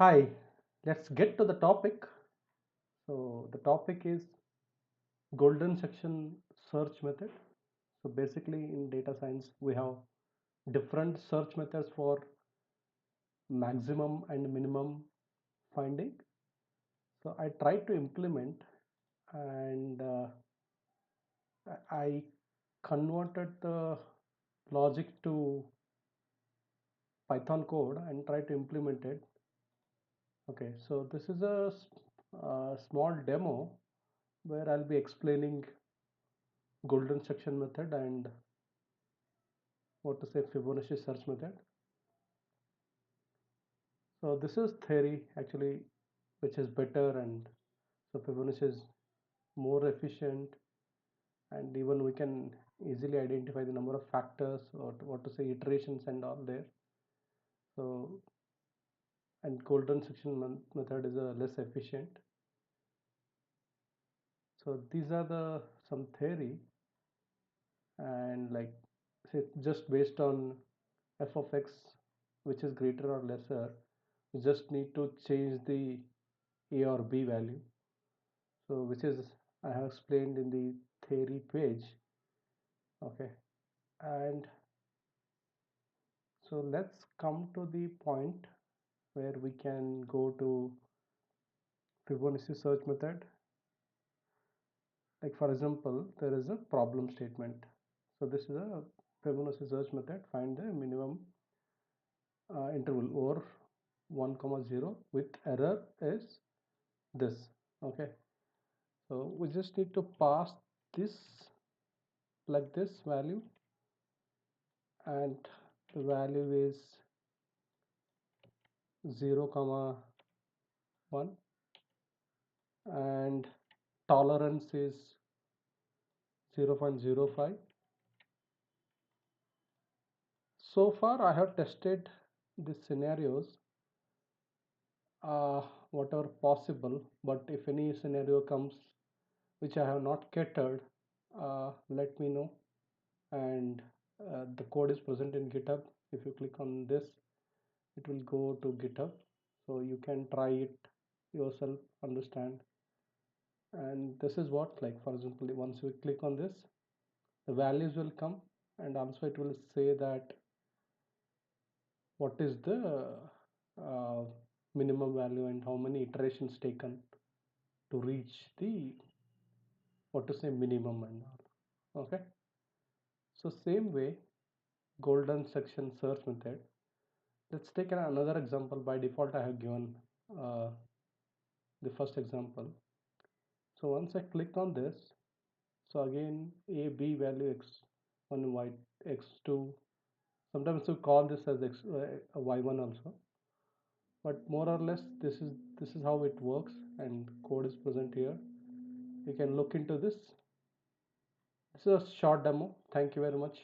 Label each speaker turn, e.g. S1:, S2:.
S1: Hi, let's get to the topic. So, the topic is golden section search method. So, basically, in data science, we have different search methods for maximum and minimum finding. So, I tried to implement and I converted the logic to Python code and tried to implement it. Okay, so this is a small demo where I'll be explaining golden section method and what to say Fibonacci search method. So this is theory actually, which is better, and so Fibonacci is more efficient, and even we can easily identify the number of factors or what to say iterations and all there. So and golden section method is less efficient. So these are the some theory, and like say just based on f of x, which is greater or lesser, you just need to change the a or b value. So which is I have explained in the theory page. Okay, and so let's come to the point where we can go to Fibonacci search method. Like for example, there is a problem statement. So this is a Fibonacci search method. Find the minimum interval over 1 comma 0 with error is this. Okay, so we just need to pass this like this value, and the value is 0 comma 1, and tolerance is 0.05. So far I have tested these scenarios, whatever possible, but if any scenario comes which I have not catered, let me know. And the code is present in GitHub. If you click on this, it will go to GitHub, so you can try it yourself, understand. And this is what, like for example, once we click on this, the values will come, and also it will say that what is the uh, minimum value and how many iterations taken to reach the what to say minimum and all. Okay, so same way, golden section search method. Let's take another example. By default I have given uh, the first example. So once I click on this, so again a b value x1 y x2, sometimes we call this as y1 also, but more or less this is how it works, and code is present here. You can look into this. This is a short demo. Thank you very much.